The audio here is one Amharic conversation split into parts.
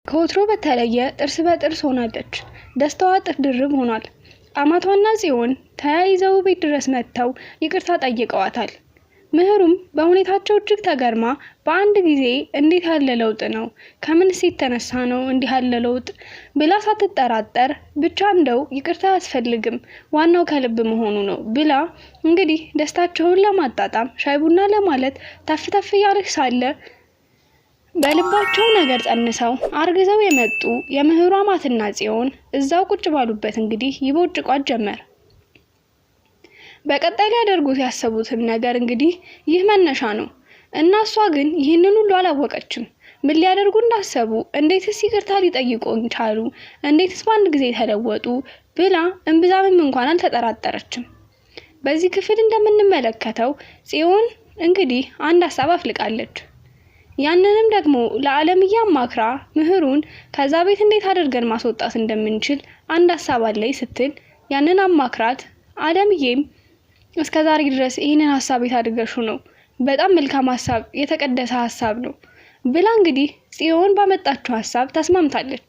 ከወትሮ በተለየ ጥርስ በጥርስ ሆናለች። ደስታዋ እጥፍ ድርብ ሆኗል። አማቷና ጽዮን ተያይዘው ቤት ድረስ መጥተው ይቅርታ ጠይቀዋታል። ምህሩም በሁኔታቸው እጅግ ተገርማ በአንድ ጊዜ እንዴት ያለ ለውጥ ነው? ከምንስ የተነሳ ነው እንዲህ ያለ ለውጥ ብላ ሳትጠራጠር ብቻ እንደው ይቅርታ አያስፈልግም ዋናው ከልብ መሆኑ ነው ብላ እንግዲህ ደስታቸውን ለማጣጣም ሻይ ቡና ለማለት ተፍተፍ እያለች ሳለ በልባቸው ነገር ጸንሰው አርግዘው የመጡ የምህሩ አማትና ጽዮን እዛው ቁጭ ባሉበት እንግዲህ ይቦጭቋት ጀመር። በቀጣይ ሊያደርጉት ያሰቡትን ነገር እንግዲህ ይህ መነሻ ነው እና እሷ ግን ይህንን ሁሉ አላወቀችም። ምን ሊያደርጉ እንዳሰቡ፣ እንዴትስ ይቅርታ ሊጠይቁን ቻሉ፣ እንዴትስ በአንድ ጊዜ ተለወጡ ብላ እንብዛምም እንኳን አልተጠራጠረችም። በዚህ ክፍል እንደምንመለከተው ጽዮን እንግዲህ አንድ ሐሳብ አፍልቃለች። ያንንም ደግሞ ለዓለምዬ አማክራ ምህሩን ከዛ ቤት እንዴት አድርገን ማስወጣት እንደምንችል አንድ ሐሳብ አለኝ ስትል ያንን አማክራት ዓለምዬም እስከዛሬ ድረስ ይሄንን ሐሳብ የታደርገሹ ነው በጣም መልካም ሐሳብ የተቀደሰ ሐሳብ ነው ብላ እንግዲህ ጽዮን ባመጣችው ሐሳብ ተስማምታለች።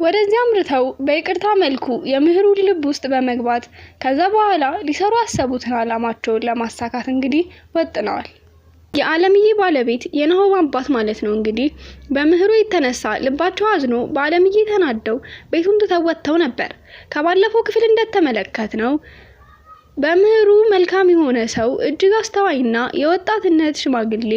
ወደዚያ አምርተው በይቅርታ መልኩ የምህሩ ልብ ውስጥ በመግባት ከዛ በኋላ ሊሰሩ ያሰቡትን ዓላማቸውን ለማሳካት እንግዲህ ወጥነዋል። የዓለምዬ ባለቤት የናሆም አባት ማለት ነው እንግዲህ በምህሩ የተነሳ ልባቸው አዝኖ በዓለምዬ ተናደው ቤቱን ትተው ወጥተው ነበር። ከባለፈው ክፍል እንደተመለከትነው በምህሩ መልካም የሆነ ሰው እጅግ አስተዋይና የወጣትነት ሽማግሌ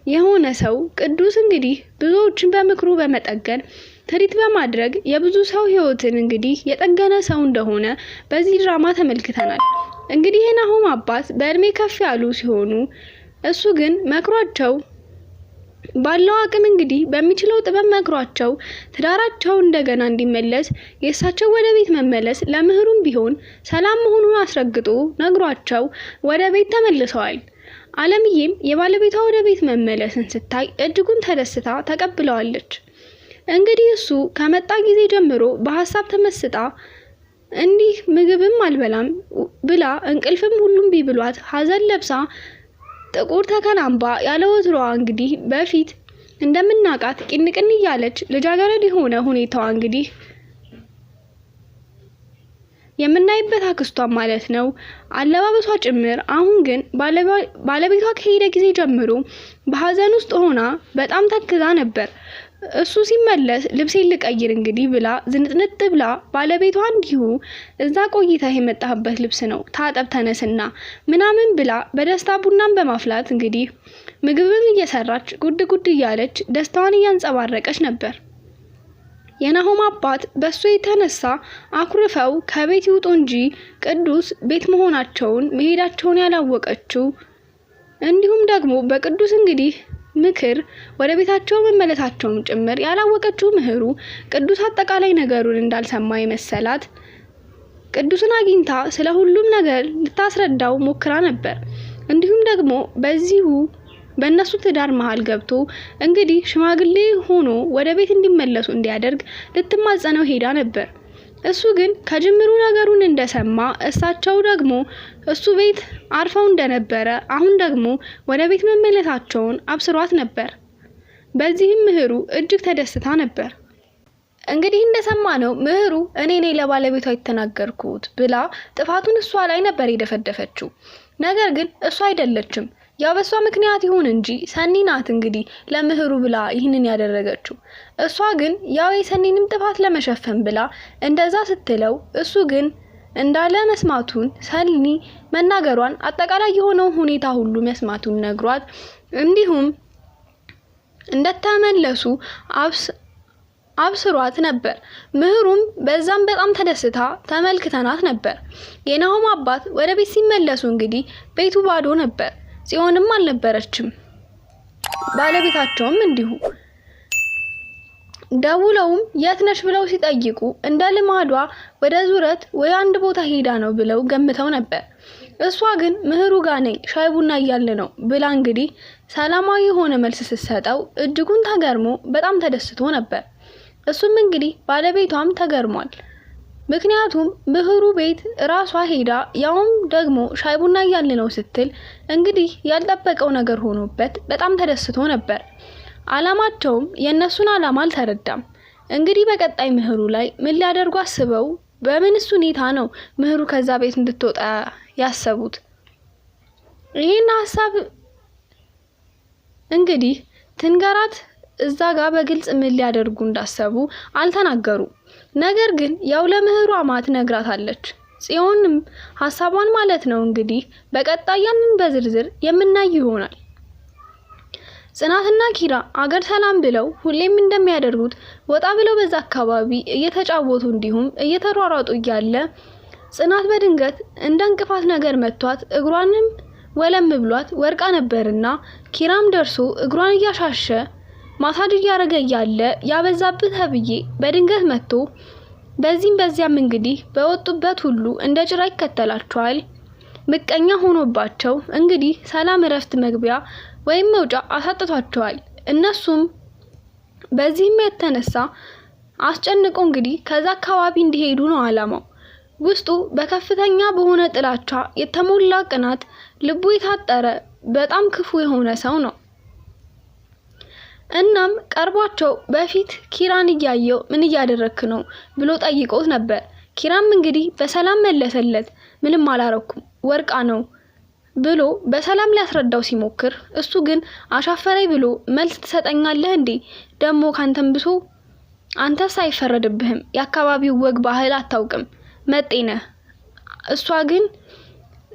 የሆነ ሰው ቅዱስ እንግዲህ ብዙዎችን በምክሩ በመጠገን ትሪት በማድረግ የብዙ ሰው ህይወትን እንግዲህ የጠገነ ሰው እንደሆነ በዚህ ድራማ ተመልክተናል። እንግዲህ የናሆም አባት በእድሜ ከፍ ያሉ ሲሆኑ እሱ ግን መክሯቸው ባለው አቅም እንግዲህ በሚችለው ጥበብ መክሯቸው ትዳራቸው እንደገና እንዲመለስ የእሳቸው ወደ ቤት መመለስ ለምህሩም ቢሆን ሰላም መሆኑን አስረግጦ ነግሯቸው ወደ ቤት ተመልሰዋል። ዓለምዬም የባለቤቷ ወደ ቤት መመለስን ስታይ እጅጉን ተደስታ ተቀብለዋለች። እንግዲህ እሱ ከመጣ ጊዜ ጀምሮ በሐሳብ ተመስጣ እንዲህ ምግብም አልበላም ብላ እንቅልፍም ሁሉም ቢብሏት ሐዘን ለብሳ ጥቁር ተከናንባ ያለ ወትሮዋ እንግዲህ በፊት እንደምናቃት ቅንቅን እያለች ልጃገረድ የሆነ ሁኔታዋ እንግዲህ የምናይበት አክስቷ ማለት ነው አለባበሷ ጭምር አሁን ግን ባለቤቷ ከሄደ ጊዜ ጀምሮ በሐዘን ውስጥ ሆና በጣም ተክዛ ነበር። እሱ ሲመለስ ልብሴን ልቀይር እንግዲህ ብላ ዝንጥንጥ ብላ ባለቤቷ እንዲሁ እዛ ቆይታ የመጣህበት ልብስ ነው ታጠብ ተነስና ምናምን ብላ በደስታ ቡናን በማፍላት እንግዲህ ምግብም እየሰራች ጉድ ጉድ እያለች ደስታዋን እያንጸባረቀች ነበር። የናሆም አባት በሱ የተነሳ አኩርፈው ከቤት ይውጡ እንጂ ቅዱስ ቤት መሆናቸውን መሄዳቸውን ያላወቀችው እንዲሁም ደግሞ በቅዱስ እንግዲህ ምክር ወደ ቤታቸው መመለሳቸውም ጭምር ያላወቀችው ምህሩ ቅዱስ አጠቃላይ ነገሩን እንዳልሰማ የመሰላት ቅዱስን አግኝታ ስለ ሁሉም ነገር ልታስረዳው ሞክራ ነበር። እንዲሁም ደግሞ በዚሁ በእነሱ ትዳር መሃል ገብቶ እንግዲህ ሽማግሌ ሆኖ ወደ ቤት እንዲመለሱ እንዲያደርግ ልትማጸነው ሄዳ ነበር። እሱ ግን ከጅምሩ ነገሩን እንደሰማ እሳቸው ደግሞ እሱ ቤት አርፈው እንደነበረ አሁን ደግሞ ወደ ቤት መመለሳቸውን አብስሯት ነበር። በዚህም ምህሩ እጅግ ተደስታ ነበር። እንግዲህ እንደሰማነው ምህሩ እኔ ነኝ ለባለቤቷ የተናገርኩት ብላ ጥፋቱን እሷ ላይ ነበር የደፈደፈችው። ነገር ግን እሷ አይደለችም። ያው በሷ ምክንያት ይሁን እንጂ ሰኒ ናት እንግዲህ ለምህሩ ብላ ይህንን ያደረገችው። እሷ ግን ያው የሰኒንም ጥፋት ለመሸፈን ብላ እንደዛ ስትለው እሱ ግን እንዳለ መስማቱን ሰኒ መናገሯን አጠቃላይ የሆነው ሁኔታ ሁሉ መስማቱን ነግሯት እንዲሁም እንደተመለሱ አብስሯት ነበር። ምህሩም በዛም በጣም ተደስታ ተመልክተናት ነበር። የናሆም አባት ወደ ቤት ሲመለሱ እንግዲህ ቤቱ ባዶ ነበር። ጽዮንም አልነበረችም። ባለቤታቸውም እንዲሁ ደውለውም የት ነሽ ብለው ሲጠይቁ እንደ ልማዷ ወደ ዙረት ወይ አንድ ቦታ ሄዳ ነው ብለው ገምተው ነበር። እሷ ግን ምህሩ ጋር ነኝ ሻይ ቡና እያለ ነው ብላ እንግዲህ ሰላማዊ የሆነ መልስ ስትሰጠው እጅጉን ተገርሞ በጣም ተደስቶ ነበር። እሱም እንግዲህ ባለቤቷም ተገርሟል። ምክንያቱም ምህሩ ቤት ራሷ ሄዳ ያውም ደግሞ ሻይ ቡና እያለ ነው ስትል እንግዲህ ያልጠበቀው ነገር ሆኖበት በጣም ተደስቶ ነበር። አላማቸውም የነሱን አላማ አልተረዳም። እንግዲህ በቀጣይ ምህሩ ላይ ምን ሊያደርጉ አስበው በምንስ ሁኔታ ነው ምህሩ ከዛ ቤት እንድትወጣ ያሰቡት? ይሄን ሐሳብ እንግዲህ ትንገራት እዛ ጋር በግልጽ ምን ሊያደርጉ እንዳሰቡ አልተናገሩ። ነገር ግን ያው ለምህሩ አማት ነግራታለች። ጽዮንም ሐሳቧን ማለት ነው እንግዲህ በቀጣይ ያንን በዝርዝር የምናይ ይሆናል። ጽናትና ኪራ አገር ሰላም ብለው ሁሌም እንደሚያደርጉት ወጣ ብለው በዛ አካባቢ እየተጫወቱ እንዲሁም እየተሯሯጡ እያለ ጽናት በድንገት እንደ እንቅፋት ነገር መቷት እግሯንም ወለም ብሏት ወርቃ ነበርና ኪራም ደርሶ እግሯን እያሻሸ ማሳጅ እያረገ እያለ ያበዛብህ ተብዬ በድንገት መጥቶ በዚያም እንግዲህ በወጡበት ሁሉ እንደ ጭራ ይከተላቸዋል። ምቀኛ ሆኖባቸው እንግዲህ ሰላም እረፍት መግቢያ ወይም መውጫ አሳጥቷቸዋል። እነሱም በዚህም የተነሳ አስጨንቆ እንግዲህ ከዛ አካባቢ እንዲሄዱ ነው አላማው። ውስጡ በከፍተኛ በሆነ ጥላቻ የተሞላ ቅናት ልቡ የታጠረ በጣም ክፉ የሆነ ሰው ነው። እናም ቀርቧቸው በፊት ኪራን እያየው ምን እያደረክ ነው ብሎ ጠይቆት ነበር። ኪራም እንግዲህ በሰላም መለሰለት። ምንም አላረኩም ወርቃ ነው ብሎ በሰላም ሊያስረዳው ሲሞክር እሱ ግን አሻፈረኝ ብሎ መልስ ትሰጠኛለህ እንዴ? ደሞ ካንተም ብሶ አንተስ አይፈረድብህም። የአካባቢው ወግ ባህል አታውቅም መጤነ። እሷ ግን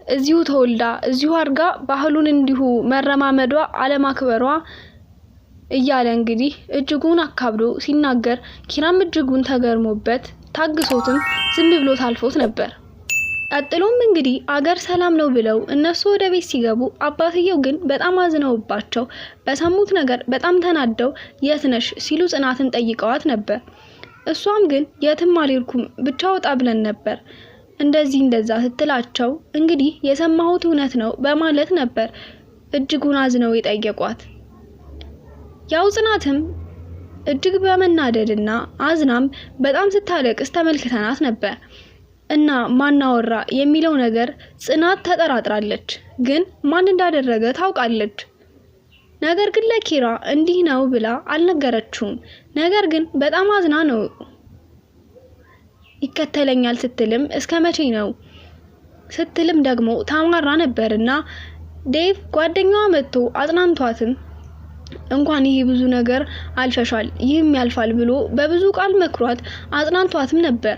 እዚሁ ተወልዳ እዚሁ አርጋ ባህሉን እንዲሁ መረማመዷ አለማክበሯ እያለ እንግዲህ እጅጉን አካብዶ ሲናገር ኪራም እጅጉን ተገርሞበት ታግሶትም ዝም ብሎ ታልፎት ነበር። ቀጥሎም እንግዲህ አገር ሰላም ነው ብለው እነሱ ወደ ቤት ሲገቡ አባትየው ግን በጣም አዝነውባቸው በሰሙት ነገር በጣም ተናደው የት ነሽ ሲሉ ጽናትን ጠይቀዋት ነበር። እሷም ግን የትም አልሄድኩም ብቻ ወጣ ብለን ነበር እንደዛ ስትላቸው እንግዲህ የሰማሁት እውነት ነው በማለት ነበር እጅጉን አዝነው የጠየቋት። ያው ጽናትም እጅግ በመናደድና አዝናም በጣም ስታለቅስ ተመልክተናት ነበር። እና ማናወራ የሚለው ነገር ጽናት ተጠራጥራለች፣ ግን ማን እንዳደረገ ታውቃለች። ነገር ግን ለኪራ እንዲህ ነው ብላ አልነገረችውም። ነገር ግን በጣም አዝና ነው ይከተለኛል ስትልም እስከ መቼ ነው ስትልም ደግሞ ታማራ ነበርና ዴቭ ጓደኛዋ መጥቶ አጽናንቷትም እንኳን ይሄ ብዙ ነገር አልፈሻል ይህም ያልፋል ብሎ በብዙ ቃል መክሯት አጽናንቷትም ነበር።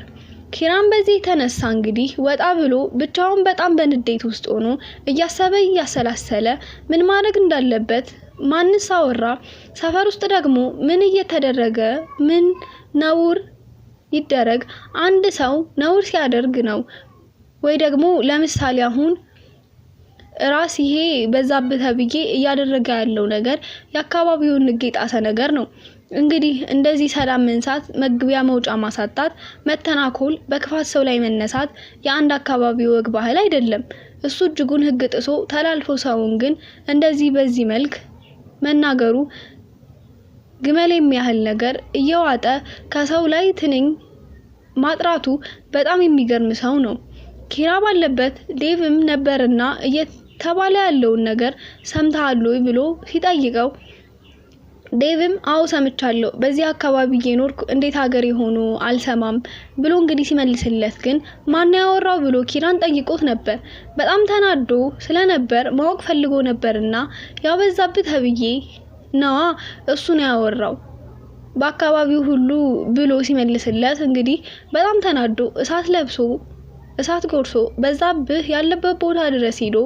ኪራም በዚህ ተነሳ እንግዲህ ወጣ ብሎ ብቻውን በጣም በንዴት ውስጥ ሆኖ እያሰላሰለ ምን ማድረግ እንዳለበት ማንስ አወራ፣ ሰፈር ውስጥ ደግሞ ምን እየተደረገ ምን ነውር ይደረግ፣ አንድ ሰው ነውር ሲያደርግ ነው ወይ ደግሞ ለምሳሌ አሁን ራስ ይሄ በዛብህ ተብዬ እያደረገ ያለው ነገር የአካባቢውን ሕግ የጣሰ ነገር ነው። እንግዲህ እንደዚህ ሰላም መንሳት፣ መግቢያ መውጫ ማሳጣት፣ መተናኮል፣ በክፋት ሰው ላይ መነሳት የአንድ አካባቢ ወግ ባህል አይደለም። እሱ እጅጉን ሕግ ጥሶ ተላልፎ ሰውን ግን እንደዚህ በዚህ መልክ መናገሩ ግመል የሚያህል ነገር እየዋጠ ከሰው ላይ ትንኝ ማጥራቱ በጣም የሚገርም ሰው ነው። ኪራ ባለበት ዴቭም ነበርና እየተባለ ያለውን ነገር ሰምተሃል ወይ ብሎ ሲጠይቀው ዴቭም አው ሰምቻለሁ፣ በዚህ አካባቢ እየኖርኩ እንዴት ሀገር የሆኑ አልሰማም ብሎ እንግዲህ ሲመልስለት ግን ማን ያወራው ብሎ ኪራን ጠይቆት ነበር። በጣም ተናዶ ስለነበር ማወቅ ፈልጎ ነበርና ያበዛብህ ተብዬ ነዋ እሱ ነው ያወራው በአካባቢው ሁሉ ብሎ ሲመልስለት እንግዲህ በጣም ተናዶ እሳት ለብሶ እሳት ጎርሶ በዛብህ ያለበት ቦታ ድረስ ሄዶ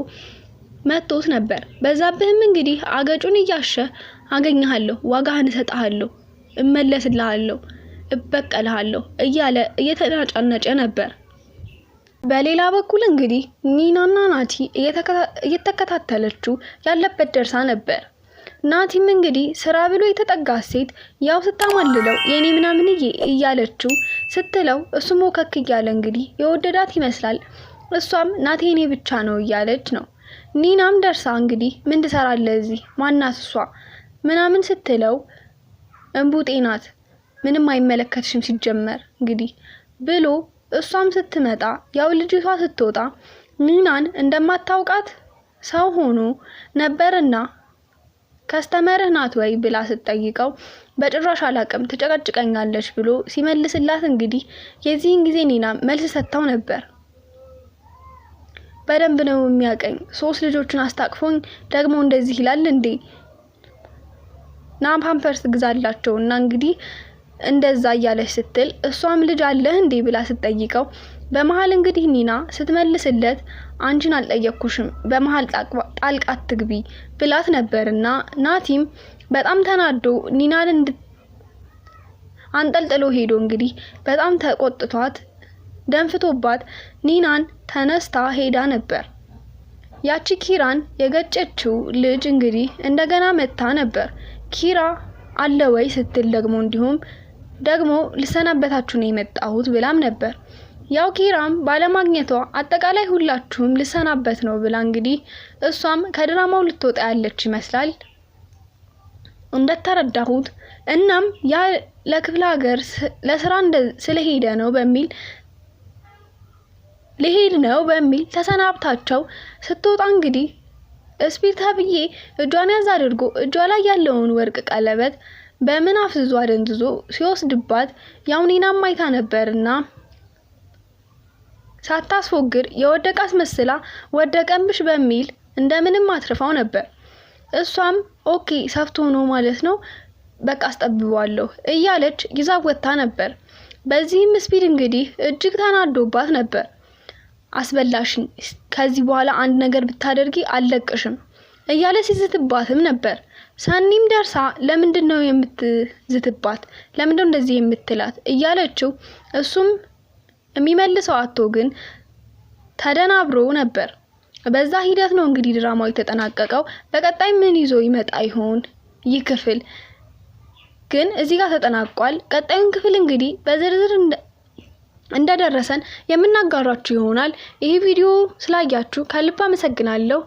መጥቶት ነበር። በዛብህም እንግዲህ አገጩን እያሸ አገኘሃለሁ፣ ዋጋህን እሰጥሃለሁ፣ እመለስልሃለሁ፣ እበቀልሃለሁ እያለ እየተናጫነጨ ነበር። በሌላ በኩል እንግዲህ ኒናና ናቲ እየተከታተለችው ያለበት ደርሳ ነበር። ናቲም እንግዲህ ስራ ብሎ የተጠጋት ሴት ያው ስታማልለው የኔ ምናምን እያለችው ስትለው እሱ ሞከክ እያለ እንግዲህ የወደዳት ይመስላል። እሷም ናቲ የኔ ብቻ ነው እያለች ነው። ኒናም ደርሳ እንግዲህ ምን ትሰራለህ እዚህ ማናት እሷ ምናምን ስትለው እንቡጤ ናት ምንም አይመለከትሽም ሲጀመር እንግዲህ ብሎ እሷም ስትመጣ ያው ልጅቷ ስትወጣ ኒናን እንደማታውቃት ሰው ሆኖ ነበርና ከስተመርህ ናት ወይ ብላ ስትጠይቀው በጭራሽ አላቅም ትጨቀጭቀኛለች ብሎ ሲመልስላት እንግዲህ የዚህን ጊዜ ኒና መልስ ሰጥታው ነበር። በደንብ ነው የሚያቀኝ 3 ልጆችን አስታቅፎኝ ደግሞ እንደዚህ ይላል እንዴ? ና ፓምፐርስ ግዛላቸውና እንግዲህ እንደዛ እያለች ስትል እሷም ልጅ አለህ እንዴ ብላ ስትጠይቀው በመሃል እንግዲህ ኒና ስትመልስለት አንቺን አልጠየቅኩሽም በመሃል ጣልቃ አትግቢ ብላት ነበርና ናቲም በጣም ተናዶ ኒናን አንጠልጥሎ ሄዶ እንግዲህ በጣም ተቆጥቷት ደንፍቶባት ኒናን ተነስታ ሄዳ ነበር። ያቺ ኪራን የገጨችው ልጅ እንግዲህ እንደገና መታ ነበር። ኪራ አለ ወይ ስትል ደግሞ ልሰናበታችሁ ነው የመጣሁት ብላም ነበር። ያው ኪራም ባለማግኘቷ አጠቃላይ ሁላችሁም ልሰናበት ነው ብላ እንግዲህ እሷም ከድራማው ልትወጣ ያለች ይመስላል እንደተረዳሁት። እናም ያ ለክፍለ ሀገር ለስራ ስለሄደ ነው በሚል ተሰናብታቸው ስትወጣ እንግዲህ እስፒድ ተብዬ እጇን ያዝ አድርጎ እጇ ላይ ያለውን ወርቅ ቀለበት በምን አፍዝዞ አደንዝዞ ሲወስድባት ያው ኒናም አይታ ነበርና ሳታስፎግር የወደቃስ መስላ ወደቀምሽ በሚል እንደምንም አትርፋው ነበር። እሷም ኦኬ ሰፍቶ ነው ማለት ነው በቃ አስጠብባለሁ እያለች ይዛው ወጣ ነበር። በዚህም ስፒድ እንግዲህ እጅግ ተናዶባት ነበር። አስበላሽኝ ከዚህ በኋላ አንድ ነገር ብታደርጊ አልለቅሽም እያለ ሲዝትባትም ነበር። ሰኒም ደርሳ ለምንድነው የምትዝትባት ለምንድነው እንደዚህ የምትላት እያለችው እሱም የሚመልሰው አጥቶ ግን ተደናብሮ ነበር። በዛ ሂደት ነው እንግዲህ ድራማው የተጠናቀቀው። በቀጣይ ምን ይዞ ይመጣ ይሆን ይህ ክፍል ግን እዚህ ጋር ተጠናቋል። ቀጣዩን ክፍል እንግዲህ በዝርዝር እንደደረሰን የምናጋራችሁ ይሆናል። ይሄ ቪዲዮ ስላያችሁ ከልብ አመሰግናለሁ።